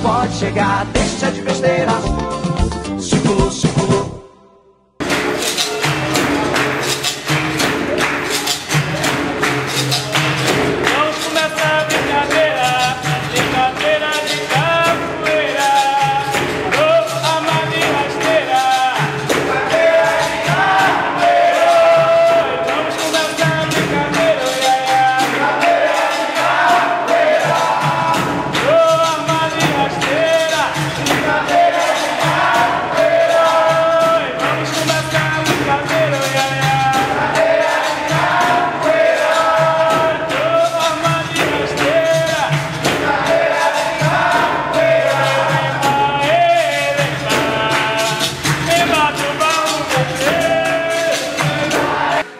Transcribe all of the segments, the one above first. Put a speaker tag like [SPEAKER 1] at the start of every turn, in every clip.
[SPEAKER 1] pode chegar, deixa de besteira. Círculo, círculo.
[SPEAKER 2] Vamos começar a brincadeira, brincadeira de capoeira. Oh, a magia rasteira, brincadeira de capoeira. Oh, vamos começar a brincadeira, brincadeira de capoeira. Oh, a magia rasteira, brincadeira de capoeira. Oh, vamos começar a brincadeira, brincadeira de capoeira. Oh, a magia rasteira, brincadeira de capoeira.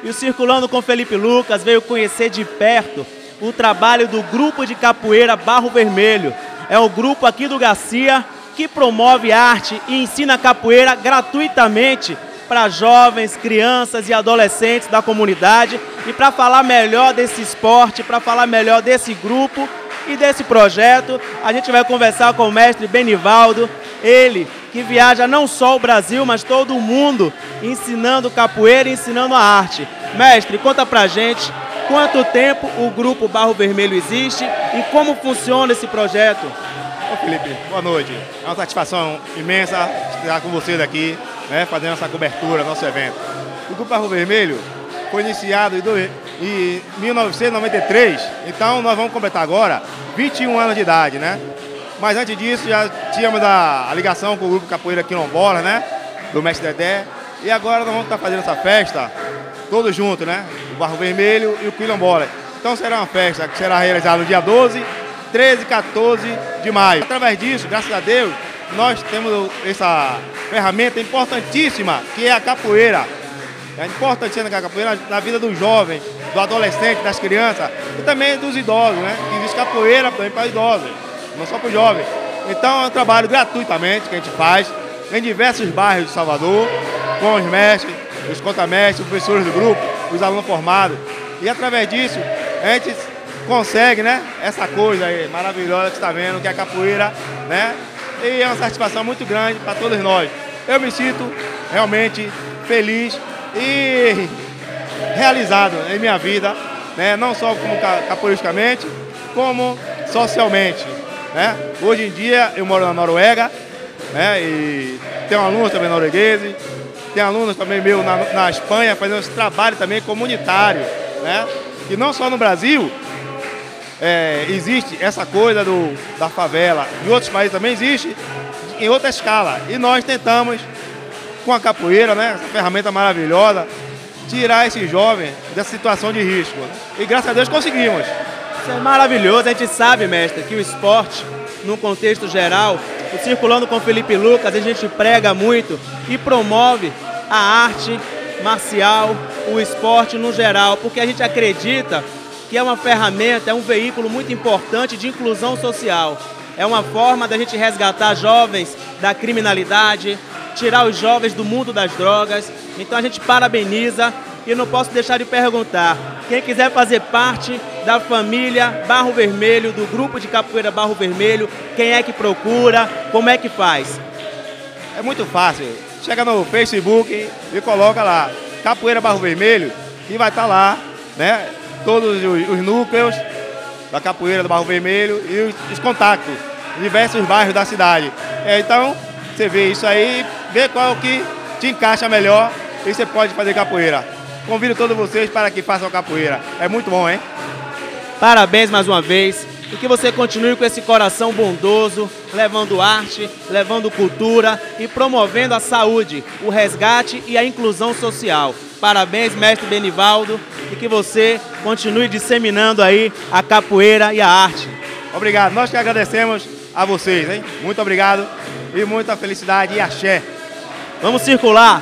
[SPEAKER 3] E o Circulando com Felipe Lucas veio conhecer de perto o trabalho do Grupo de Capoeira Barro Vermelho. É um grupo aqui do Garcia que promove arte e ensina capoeira gratuitamente para jovens, crianças e adolescentes da comunidade. E para falar melhor desse esporte, para falar melhor desse grupo e desse projeto, a gente vai conversar com o mestre Benivaldo, ele que viaja não só o Brasil, mas todo o mundo, ensinando capoeira e ensinando a arte. Mestre, conta pra gente quanto tempo o Grupo Barro Vermelho existe e como funciona esse projeto.
[SPEAKER 4] Ô Felipe, boa noite. É uma satisfação imensa estar com vocês aqui, né, fazendo essa cobertura do nosso evento. O Grupo Barro Vermelho foi iniciado em 1993, então nós vamos completar agora 21 anos de idade, né? Mas antes disso já tínhamos a ligação com o Grupo Capoeira Quilombola, né? Do Mestre Dedé. E agora nós vamos estar fazendo essa festa todos juntos, né? O Barro Vermelho e o Quilombola. Então será uma festa que será realizada no dia 12, 13 e 14 de maio. Através disso, graças a Deus, nós temos essa ferramenta importantíssima que é a capoeira. É importantíssima a capoeira na vida do jovem, do adolescente, das crianças e também dos idosos, né? Existe capoeira também para idosos, não só para os jovens. Então é um trabalho gratuitamente que a gente faz em diversos bairros de Salvador, com os mestres, os contamestres, os professores do grupo, os alunos formados. E através disso a gente consegue, né, essa coisa aí maravilhosa que está vendo, que é a capoeira, né? E é uma satisfação muito grande para todos nós. Eu me sinto realmente feliz e realizado em minha vida, né? Não só como capoeiristicamente, como socialmente, né? Hoje em dia eu moro na Noruega, né? E tenho alunos também noruegueses, tenho alunos também meus na Espanha fazendo esse trabalho também comunitário, né? E não só no Brasil existe essa coisa da favela, em outros países também existe em outra escala. E nós tentamos, com a capoeira, né? Essa ferramenta maravilhosa, tirar esses jovens dessa situação de risco. E graças a Deus conseguimos.
[SPEAKER 3] Isso é maravilhoso, a gente sabe, mestre, que o esporte, num contexto geral, o Circulando com Felipe Lucas, a gente prega muito e promove a arte marcial, o esporte no geral, porque a gente acredita que é uma ferramenta, é um veículo muito importante de inclusão social. É uma forma da gente resgatar jovens da criminalidade, tirar os jovens do mundo das drogas. Então a gente parabeniza e não posso deixar de perguntar, quem quiser fazer parte da família Barro Vermelho, do Grupo de Capoeira Barro Vermelho, quem é que procura, como é que faz?
[SPEAKER 4] É muito fácil, chega no Facebook e coloca lá, Capoeira Barro Vermelho, e vai estar lá, né, todos os núcleos da Capoeira do Barro Vermelho e os contatos, diversos bairros da cidade. Então, você vê isso aí, vê qual que te encaixa melhor e você pode fazer capoeira. Convido todos vocês para que façam capoeira. É muito bom, hein?
[SPEAKER 3] Parabéns mais uma vez e que você continue com esse coração bondoso, levando arte, levando cultura e promovendo a saúde, o resgate e a inclusão social. Parabéns, mestre Benivaldo, e que você continue disseminando aí a capoeira e a arte.
[SPEAKER 4] Obrigado, nós que agradecemos a vocês, hein? Muito obrigado e muita felicidade e axé.
[SPEAKER 3] Vamos circular!